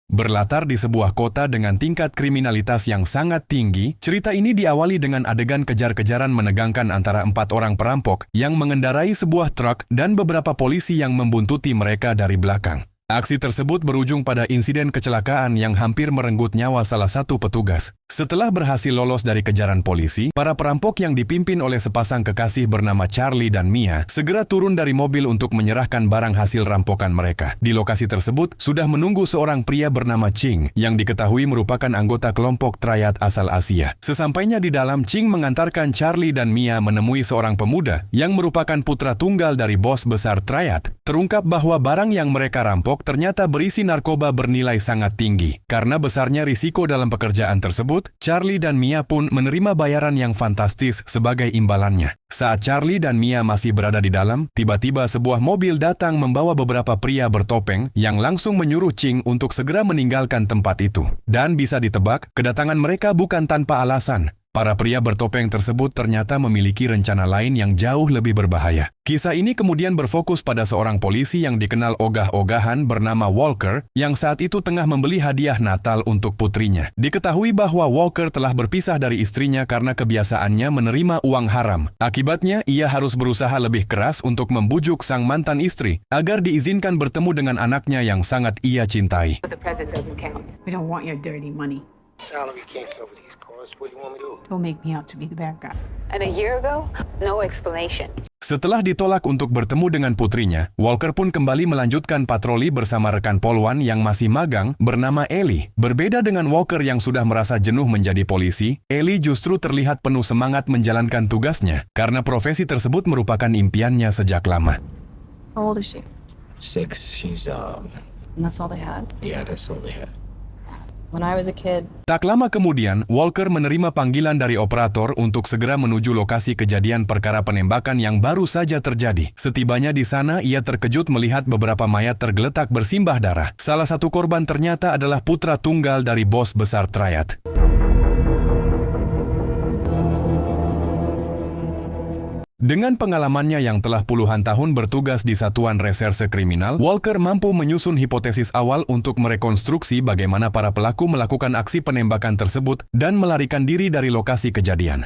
Berlatar di sebuah kota dengan tingkat kriminalitas yang sangat tinggi, cerita ini diawali dengan adegan kejar-kejaran menegangkan antara 4 orang perampok yang mengendarai sebuah truk dan beberapa polisi yang membuntuti mereka dari belakang. Aksi tersebut berujung pada insiden kecelakaan yang hampir merenggut nyawa salah satu petugas. Setelah berhasil lolos dari kejaran polisi, para perampok yang dipimpin oleh sepasang kekasih bernama Charlie dan Mia segera turun dari mobil untuk menyerahkan barang hasil rampokan mereka. Di lokasi tersebut, sudah menunggu seorang pria bernama Ching yang diketahui merupakan anggota kelompok Triad asal Asia. Sesampainya di dalam, Ching mengantarkan Charlie dan Mia menemui seorang pemuda yang merupakan putra tunggal dari bos besar Triad. Terungkap bahwa barang yang mereka rampok ternyata berisi narkoba bernilai sangat tinggi. Karena besarnya risiko dalam pekerjaan tersebut, Charlie dan Mia pun menerima bayaran yang fantastis sebagai imbalannya. Saat Charlie dan Mia masih berada di dalam, tiba-tiba sebuah mobil datang membawa beberapa pria bertopeng yang langsung menyuruh Ching untuk segera meninggalkan tempat itu. Dan bisa ditebak, kedatangan mereka bukan tanpa alasan. Para pria bertopeng tersebut ternyata memiliki rencana lain yang jauh lebih berbahaya. Kisah ini kemudian berfokus pada seorang polisi yang dikenal ogah-ogahan bernama Walker yang saat itu tengah membeli hadiah Natal untuk putrinya. Diketahui bahwa Walker telah berpisah dari istrinya karena kebiasaannya menerima uang haram. Akibatnya, ia harus berusaha lebih keras untuk membujuk sang mantan istri agar diizinkan bertemu dengan anaknya yang sangat ia cintai. But the present doesn't count. We don't want your dirty money. Salary can't cover these costs. What do you want me to do? Don't make me out to be the bad guy. And a year ago, no explanation. Setelah ditolak untuk bertemu dengan putrinya, Walker pun kembali melanjutkan patroli bersama rekan poluan yang masih magang bernama Ellie. Berbeda dengan Walker yang sudah merasa jenuh menjadi polisi, Ellie justru terlihat penuh semangat menjalankan tugasnya karena profesi tersebut merupakan impiannya sejak lama. How old is she? 6. She's And that's all they had? yeah, that's all they have. When I was a kid, Tak lama kemudian, Walker menerima panggilan dari operator untuk segera menuju lokasi kejadian perkara penembakan yang baru saja terjadi. Setibanya di sana, ia terkejut melihat beberapa mayat tergeletak bersimbah darah. Salah satu korban ternyata adalah putra tunggal dari bos besar Triad. Dengan pengalamannya yang telah puluhan tahun bertugas di Satuan Reserse Kriminal, Walker mampu menyusun hipotesis awal untuk merekonstruksi bagaimana para pelaku melakukan aksi penembakan tersebut dan melarikan diri dari lokasi kejadian.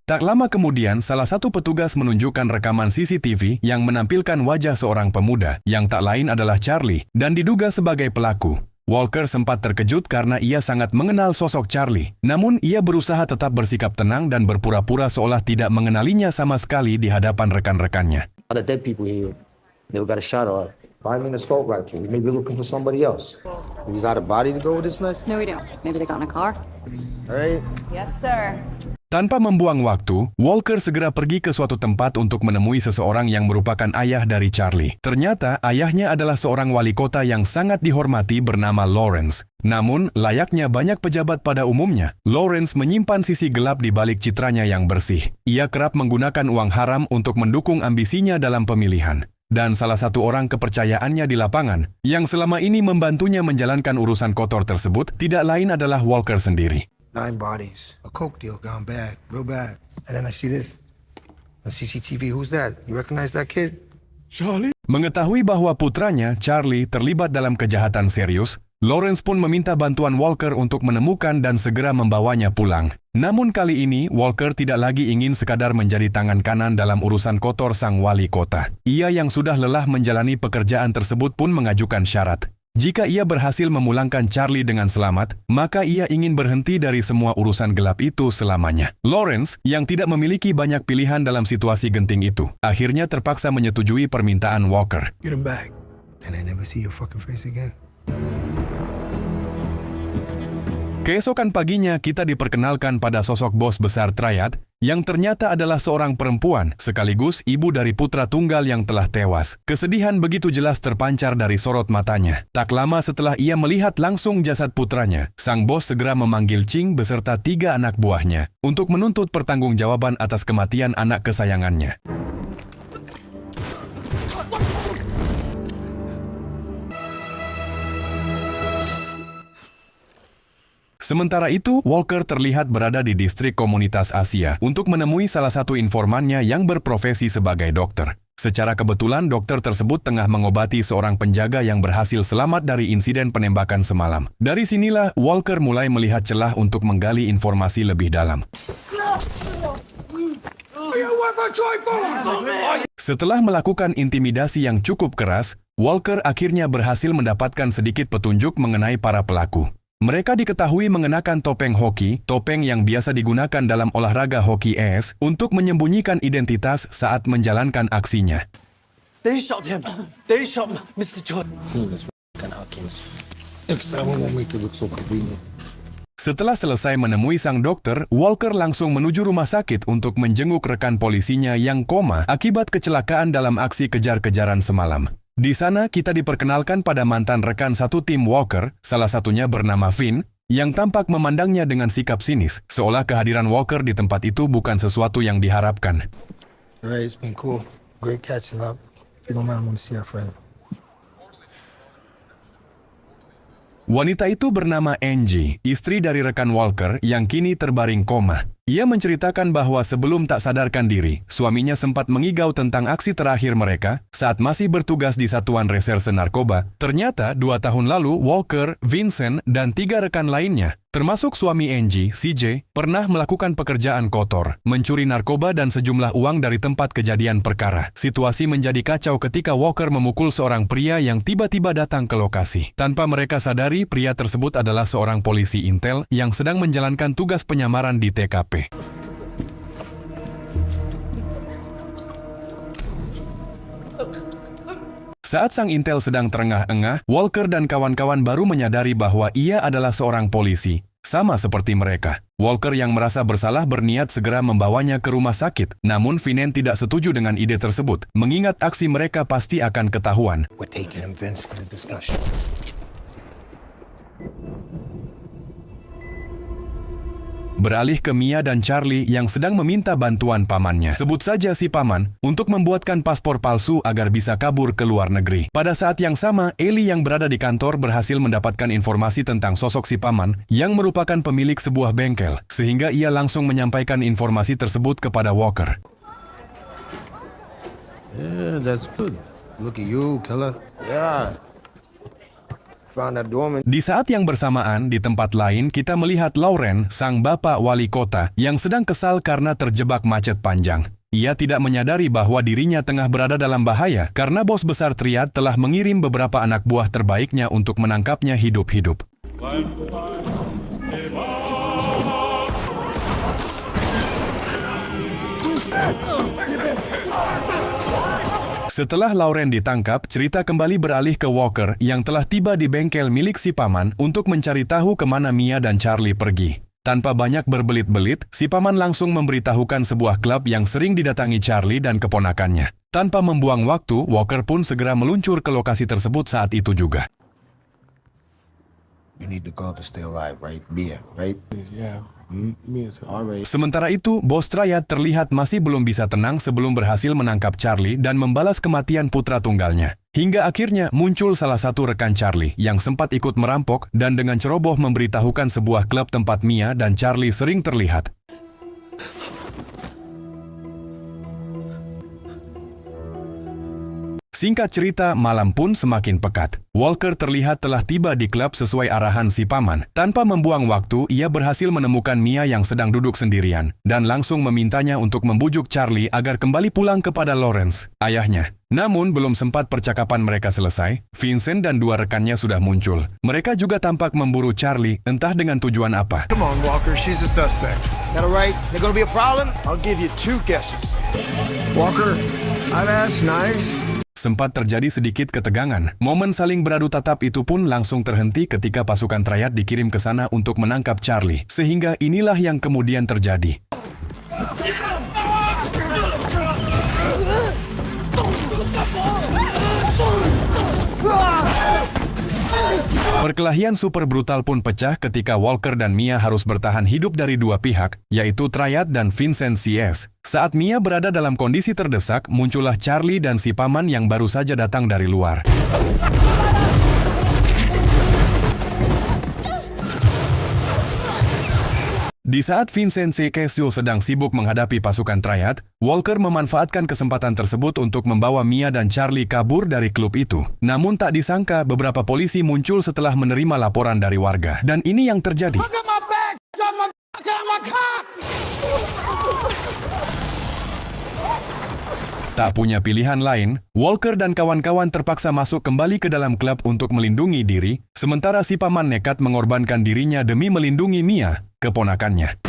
Tak lama kemudian, salah satu petugas menunjukkan rekaman CCTV yang menampilkan wajah seorang pemuda yang tak lain adalah Charlie dan diduga sebagai pelaku. Walker sempat terkejut karena ia sangat mengenal sosok Charlie. Namun, ia berusaha tetap bersikap tenang dan berpura-pura seolah tidak mengenalinya sama sekali di hadapan rekan-rekannya. A lot of dead people here. Never got a shot or find me an assault rifle. We may be looking for somebody else. You got a body to go with this mess? no, we don't. Maybe they got in a car. All right. Yes, sir. Tanpa membuang waktu, Walker segera pergi ke suatu tempat untuk menemui seseorang yang merupakan ayah dari Charlie. Ternyata, ayahnya adalah seorang wali kota yang sangat dihormati bernama Lawrence. Namun, layaknya banyak pejabat pada umumnya, Lawrence menyimpan sisi gelap di balik citranya yang bersih. Ia kerap menggunakan uang haram untuk mendukung ambisinya dalam pemilihan. Dan salah satu orang kepercayaannya di lapangan, yang selama ini membantunya menjalankan urusan kotor tersebut, tidak lain adalah Walker sendiri. 9 bodies. A coke deal gone bad, real bad. And then I see this on CCTV. Who's that? You recognize that kid? Charlie. Mengetahui bahwa putranya, Charlie, terlibat dalam kejahatan serius, Lawrence pun meminta bantuan Walker untuk menemukan dan segera membawanya pulang. Namun kali ini, Walker tidak lagi ingin sekadar menjadi tangan kanan dalam urusan kotor sang wali kota. Ia yang sudah lelah menjalani pekerjaan tersebut pun mengajukan syarat. Jika ia berhasil memulangkan Charlie dengan selamat, maka ia ingin berhenti dari semua urusan gelap itu selamanya. Lawrence, yang tidak memiliki banyak pilihan dalam situasi genting itu, akhirnya terpaksa menyetujui permintaan Walker. Get him back. And I never see your fucking face again. Keesokan paginya, kita diperkenalkan pada sosok bos besar Triad, yang ternyata adalah seorang perempuan, sekaligus ibu dari putra tunggal yang telah tewas. Kesedihan begitu jelas terpancar dari sorot matanya. Tak lama setelah ia melihat langsung jasad putranya, sang bos segera memanggil Ching beserta 3 anak buahnya untuk menuntut pertanggungjawaban atas kematian anak kesayangannya. Sementara itu, Walker terlihat berada di distrik komunitas Asia untuk menemui salah satu informannya yang berprofesi sebagai dokter. Secara kebetulan, dokter tersebut tengah mengobati seorang penjaga yang berhasil selamat dari insiden penembakan semalam. Dari sinilah, Walker mulai melihat celah untuk menggali informasi lebih dalam. Setelah melakukan intimidasi yang cukup keras, Walker akhirnya berhasil mendapatkan sedikit petunjuk mengenai para pelaku. Mereka diketahui mengenakan topeng hoki, topeng yang biasa digunakan dalam olahraga hoki es, untuk menyembunyikan identitas saat menjalankan aksinya. They shot him. They shot Mr. Jordan. Setelah selesai menemui sang dokter, Walker langsung menuju rumah sakit untuk menjenguk rekan polisinya yang koma akibat kecelakaan dalam aksi kejar-kejaran semalam. Di sana kita diperkenalkan pada mantan rekan satu tim Walker, salah satunya bernama Finn, yang tampak memandangnya dengan sikap sinis, seolah kehadiran Walker di tempat itu bukan sesuatu yang diharapkan. All right, it's been cool. Great catching up. If you don't mind, I want to see our friend. Wanita itu bernama Angie, istri dari rekan Walker yang kini terbaring koma. Ia menceritakan bahwa sebelum tak sadarkan diri, suaminya sempat mengigau tentang aksi terakhir mereka saat masih bertugas di Satuan Reserse Narkoba. Ternyata 2 tahun lalu, Walker, Vincent, dan 3 rekan lainnya, termasuk suami Angie, CJ, pernah melakukan pekerjaan kotor, mencuri narkoba dan sejumlah uang dari tempat kejadian perkara. Situasi menjadi kacau ketika Walker memukul seorang pria yang tiba-tiba datang ke lokasi. Tanpa mereka sadari, pria tersebut adalah seorang polisi intel yang sedang menjalankan tugas penyamaran di TKP. Saat sang intel sedang terengah-engah, Walker dan kawan-kawan baru menyadari bahwa ia adalah seorang polisi, sama seperti mereka. Walker yang merasa bersalah berniat segera membawanya ke rumah sakit, namun Finnen tidak setuju dengan ide tersebut, mengingat aksi mereka pasti akan ketahuan. We're taking him, Vince, to the discussion. Beralih ke Mia dan Charlie yang sedang meminta bantuan pamannya. Sebut saja si paman, untuk membuatkan paspor palsu agar bisa kabur ke luar negeri. Pada saat yang sama, Ellie yang berada di kantor berhasil mendapatkan informasi tentang sosok si paman yang merupakan pemilik sebuah bengkel, sehingga ia langsung menyampaikan informasi tersebut kepada Walker. Yeah, that's good. Look at you, killer. Yeah. Found that doorman. Di saat yang bersamaan, di tempat lain, kita melihat Lauren, sang bapak wali kota, yang sedang kesal karena terjebak macet panjang. Ia tidak menyadari bahwa dirinya tengah berada dalam bahaya karena bos besar Triad telah mengirim beberapa anak buah terbaiknya untuk menangkapnya hidup-hidup. Setelah Lauren ditangkap, cerita kembali beralih ke Walker yang telah tiba di bengkel milik si paman untuk mencari tahu kemana Mia dan Charlie pergi. Tanpa banyak berbelit-belit, si paman langsung memberitahukan sebuah klub yang sering didatangi Charlie dan keponakannya. Tanpa membuang waktu, Walker pun segera meluncur ke lokasi tersebut saat itu juga. You need the girl to stay alive, right? Mia, right? Yeah. Me too. All right. Sementara itu, bos Triad terlihat masih belum bisa tenang sebelum berhasil menangkap Charlie dan membalas kematian putra tunggalnya. Hingga akhirnya muncul salah satu rekan Charlie yang sempat ikut merampok dan dengan ceroboh memberitahukan sebuah klub tempat Mia dan Charlie sering terlihat. Singkat cerita, malam pun semakin pekat. Walker terlihat telah tiba di klub sesuai arahan si paman. Tanpa membuang waktu, ia berhasil menemukan Mia yang sedang duduk sendirian dan langsung memintanya untuk membujuk Charlie agar kembali pulang kepada Lawrence, ayahnya. Namun, belum sempat percakapan mereka selesai, Vincent dan 2 rekannya sudah muncul. Mereka juga tampak memburu Charlie, entah dengan tujuan apa. Come on, Walker. She's a suspect. That all right? There gonna be a problem? I'll give you 2 guesses. Walker, I've asked nice. Sempat terjadi sedikit ketegangan. Momen saling beradu tatap itu pun langsung terhenti ketika pasukan Triad dikirim ke sana untuk menangkap Charlie. Sehingga inilah yang kemudian terjadi. Perkelahian super brutal pun pecah ketika Walker dan Mia harus bertahan hidup dari 2 pihak, yaitu Triad dan Vincent CS. Saat Mia berada dalam kondisi terdesak, muncullah Charlie dan si paman yang baru saja datang dari luar. Di saat Vincent Cesio sedang sibuk menghadapi pasukan Triad, Walker memanfaatkan kesempatan tersebut untuk membawa Mia dan Charlie kabur dari klub itu. Namun tak disangka beberapa polisi muncul setelah menerima laporan dari warga. Dan ini yang terjadi. Tak punya pilihan lain, Walker dan kawan-kawan terpaksa masuk kembali ke dalam klub untuk melindungi diri, sementara si paman nekat mengorbankan dirinya demi melindungi Mia, keponakannya.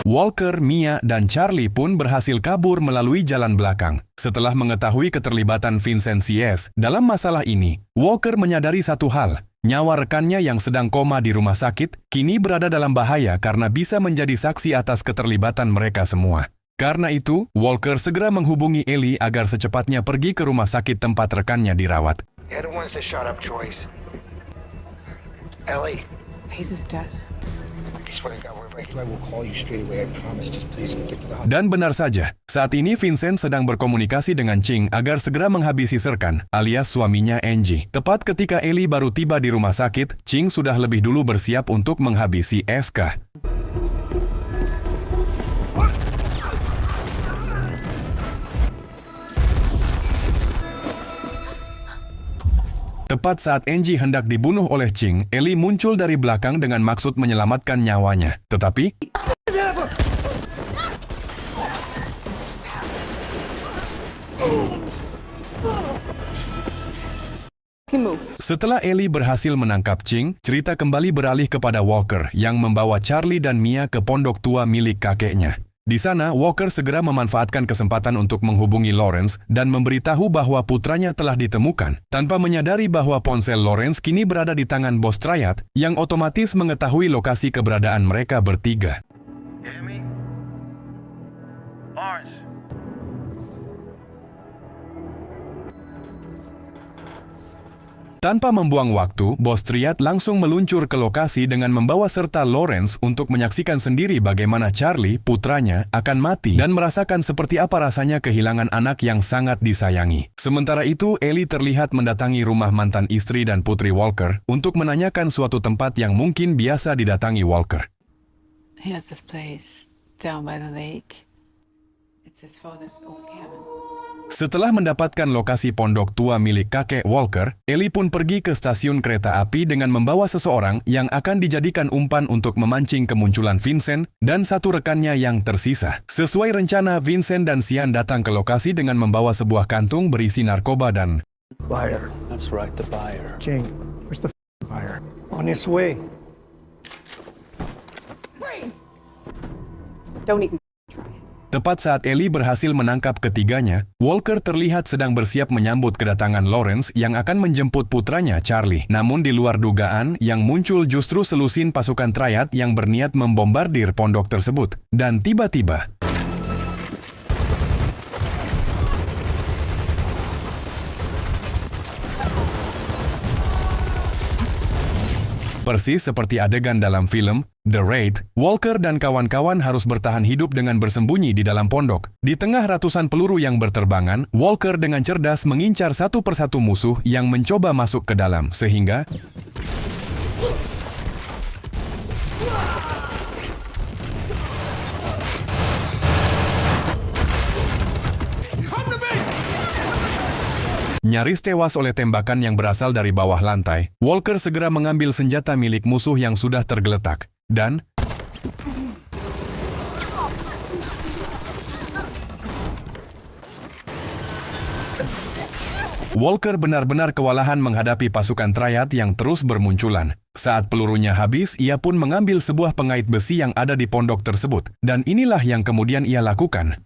Walker, Mia, dan Charlie pun berhasil kabur melalui jalan belakang. Setelah mengetahui keterlibatan Vincent Cies dalam masalah ini, Walker menyadari satu hal. Nyawa rekannya yang sedang koma di rumah sakit kini berada dalam bahaya karena bisa menjadi saksi atas keterlibatan mereka semua. Karena itu, Walker segera menghubungi Ellie agar secepatnya pergi ke rumah sakit tempat rekannya dirawat. They're the ones that shot up Joyce. Ellie. He's dead. I swear to God, I will call you straight away, I promise. Just please get to the hospital. Dan benar saja, saat ini Vincent sedang berkomunikasi dengan Ching agar segera menghabisi Serkan, alias suaminya Angie. Tepat ketika Ellie baru tiba di rumah sakit, Ching sudah lebih dulu bersiap untuk menghabisi SK. Tepat saat Angie hendak dibunuh oleh Ching, Ellie muncul dari belakang dengan maksud menyelamatkan nyawanya. Tetapi setelah Ellie berhasil menangkap Ching, cerita kembali beralih kepada Walker yang membawa Charlie dan Mia ke pondok tua milik kakeknya. Di sana, Walker segera memanfaatkan kesempatan untuk menghubungi Lawrence dan memberitahu bahwa putranya telah ditemukan, tanpa menyadari bahwa ponsel Lawrence kini berada di tangan bos Triad yang otomatis mengetahui lokasi keberadaan mereka bertiga. Tanpa membuang waktu, bos Triad langsung meluncur ke lokasi dengan membawa serta Lawrence untuk menyaksikan sendiri bagaimana Charlie, putranya, akan mati dan merasakan seperti apa rasanya kehilangan anak yang sangat disayangi. Sementara itu, Ellie terlihat mendatangi rumah mantan istri dan putri Walker untuk menanyakan suatu tempat yang mungkin biasa didatangi Walker. He has this place down by the lake. It's his father's old cabin. Setelah mendapatkan lokasi pondok tua milik kakek Walker, Ellie pun pergi ke stasiun kereta api dengan membawa seseorang yang akan dijadikan umpan untuk memancing kemunculan Vincent dan satu rekannya yang tersisa. Sesuai rencana, Vincent dan Sian datang ke lokasi dengan membawa sebuah kantung berisi narkoba dan Buyer. That's right, the buyer. Ching, where's the buyer? On his way. Don't even try it. tepat saat Ellie berhasil menangkap ketiganya, Walker terlihat sedang bersiap menyambut kedatangan Lawrence yang akan menjemput putranya Charlie. Namun di luar dugaan, yang muncul justru selusin pasukan Triad yang berniat membombardir pondok tersebut. Dan tiba-tiba, persis seperti adegan dalam film The Raid, Walker dan kawan-kawan harus bertahan hidup dengan bersembunyi di dalam pondok. Di tengah ratusan peluru yang berterbangan, Walker dengan cerdas mengincar satu persatu musuh yang mencoba masuk ke dalam, sehingga nyaris tewas oleh tembakan yang berasal dari bawah lantai. Walker segera mengambil senjata milik musuh yang sudah tergeletak. Dan Walker benar-benar kewalahan menghadapi pasukan Triad yang terus bermunculan. Saat pelurunya habis, ia pun mengambil sebuah pengait besi yang ada di pondok tersebut. Dan inilah yang kemudian ia lakukan.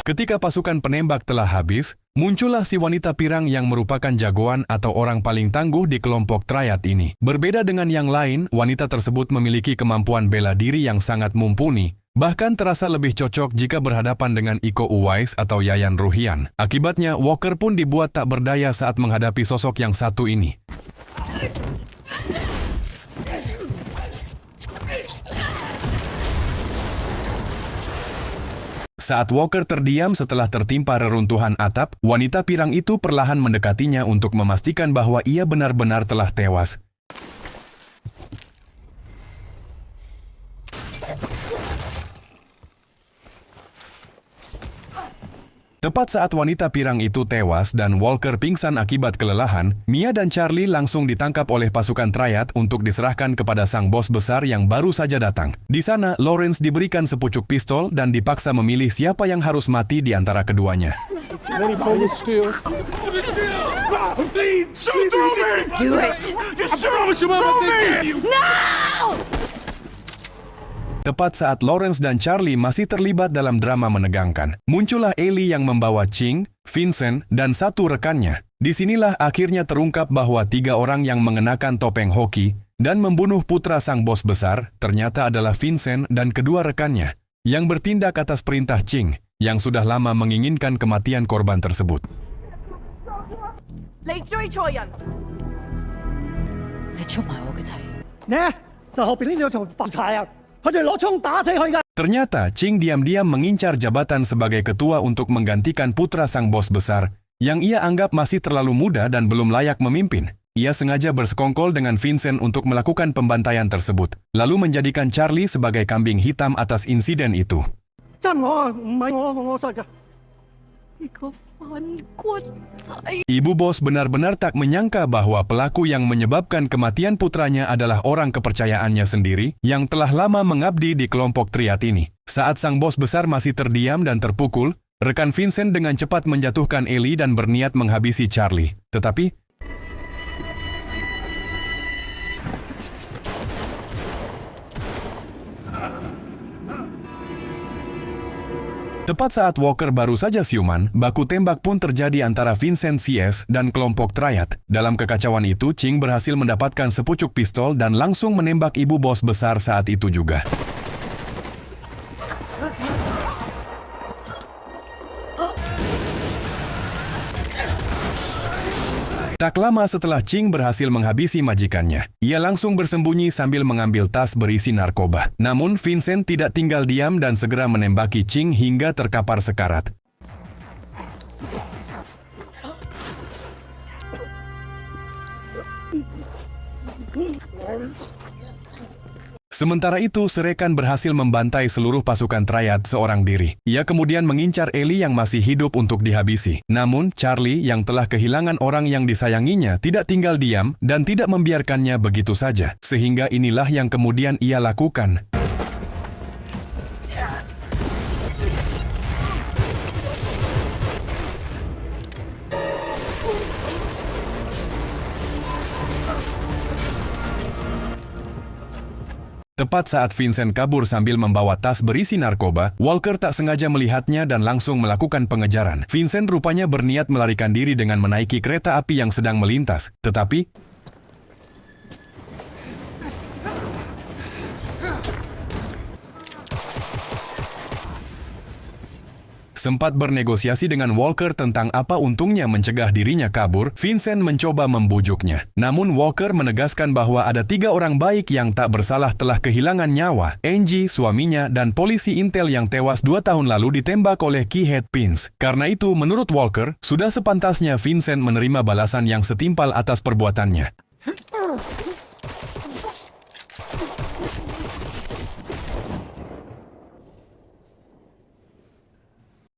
Ketika pasukan penembak telah habis, muncullah si wanita pirang yang merupakan jagoan atau orang paling tangguh di kelompok Triad ini. Berbeda dengan yang lain, wanita tersebut memiliki kemampuan bela diri yang sangat mumpuni. Bahkan terasa lebih cocok jika berhadapan dengan Iko Uwais atau Yayan Ruhian. Akibatnya, Walker pun dibuat tak berdaya saat menghadapi sosok yang satu ini. Saat Walker terdiam setelah tertimpa reruntuhan atap, wanita pirang itu perlahan mendekatinya untuk memastikan bahwa ia benar-benar telah tewas. Tepat saat wanita pirang itu tewas dan Walker pingsan akibat kelelahan, Mia dan Charlie langsung ditangkap oleh pasukan triad untuk diserahkan kepada sang bos besar yang baru saja datang. Di sana, Lawrence diberikan sepucuk pistol dan dipaksa memilih siapa yang harus mati di antara keduanya. Do it! Tepat saat Lawrence dan Charlie masih terlibat dalam drama menegangkan, muncullah Ellie yang membawa Ching, Vincent, dan satu rekannya. Disinilah akhirnya terungkap bahwa 3 orang yang mengenakan topeng hoki dan membunuh putra sang bos besar ternyata adalah Vincent dan kedua rekannya, yang bertindak atas perintah Ching, yang sudah lama menginginkan kematian korban tersebut. 你追錯人，你捉埋我嘅仔。呢就後邊呢兩條白柴啊！佢哋攞槍打死佢㗎。 Ternyata Ching diam-diam mengincar jabatan sebagai ketua untuk menggantikan putra sang bos besar, yang ia anggap masih terlalu muda dan belum layak memimpin. Ia sengaja bersekongkol dengan Vincent untuk melakukan pembantaian tersebut, lalu menjadikan Charlie sebagai kambing hitam atas insiden itu. 真我啊，唔係我殺㗎。 Ibu bos benar-benar tak menyangka bahwa pelaku yang menyebabkan kematian putranya adalah orang kepercayaannya sendiri yang telah lama mengabdi di kelompok triad ini. Saat sang bos besar masih terdiam dan terpukul, rekan Vincent dengan cepat menjatuhkan Ellie dan berniat menghabisi Charlie. Tetapi, tepat saat Walker baru saja siuman, baku tembak pun terjadi antara Vincent CS dan kelompok triad. Dalam kekacauan itu, Ching berhasil mendapatkan sepucuk pistol dan langsung menembak ibu bos besar saat itu juga. Tak lama setelah Ching berhasil menghabisi majikannya, ia langsung bersembunyi sambil mengambil tas berisi narkoba. Namun Vincent tidak tinggal diam dan segera menembaki Ching hingga terkapar sekarat. Sementara itu, Serekan berhasil membantai seluruh pasukan triad seorang diri. Ia kemudian mengincar Ellie yang masih hidup untuk dihabisi. Namun, Charlie yang telah kehilangan orang yang disayanginya tidak tinggal diam dan tidak membiarkannya begitu saja. Sehingga inilah yang kemudian ia lakukan. Tepat saat Vincent kabur sambil membawa tas berisi narkoba, Walker tak sengaja melihatnya dan langsung melakukan pengejaran. Vincent rupanya berniat melarikan diri dengan menaiki kereta api yang sedang melintas. Tetapi, sempat bernegosiasi dengan Walker tentang apa untungnya mencegah dirinya kabur, Vincent mencoba membujuknya. Namun Walker menegaskan bahwa ada 3 orang baik yang tak bersalah telah kehilangan nyawa. Angie, suaminya, dan polisi intel yang tewas 2 tahun lalu ditembak oleh Keyhead Pins. Karena itu, menurut Walker, sudah sepantasnya Vincent menerima balasan yang setimpal atas perbuatannya.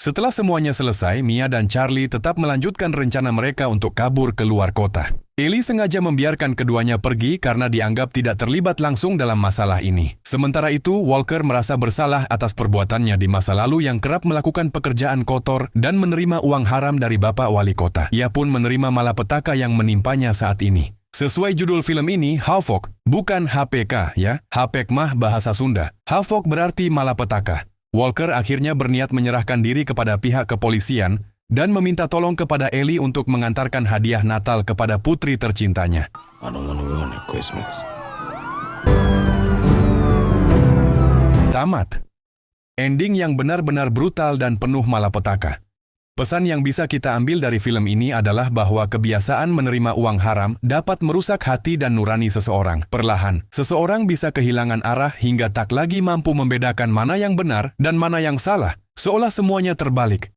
Setelah semuanya selesai, Mia dan Charlie tetap melanjutkan rencana mereka untuk kabur ke luar kota. Ellie sengaja membiarkan keduanya pergi karena dianggap tidak terlibat langsung dalam masalah ini. Sementara itu, Walker merasa bersalah atas perbuatannya di masa lalu yang kerap melakukan pekerjaan kotor dan menerima uang haram dari Bapak Wali Kota. Ia pun menerima malapetaka yang menimpanya saat ini. Sesuai judul film ini, Havok, bukan HPK ya, Hapek mah bahasa Sunda. Havok berarti malapetaka. Walker akhirnya berniat menyerahkan diri kepada pihak kepolisian dan meminta tolong kepada Ellie untuk mengantarkan hadiah Natal kepada putri tercintanya. Tamat. Ending yang benar-benar brutal dan penuh malapetaka. Pesan yang bisa kita ambil dari film ini adalah bahwa kebiasaan menerima uang haram dapat merusak hati dan nurani seseorang. Perlahan, seseorang bisa kehilangan arah hingga tak lagi mampu membedakan mana yang benar dan mana yang salah, seolah semuanya terbalik.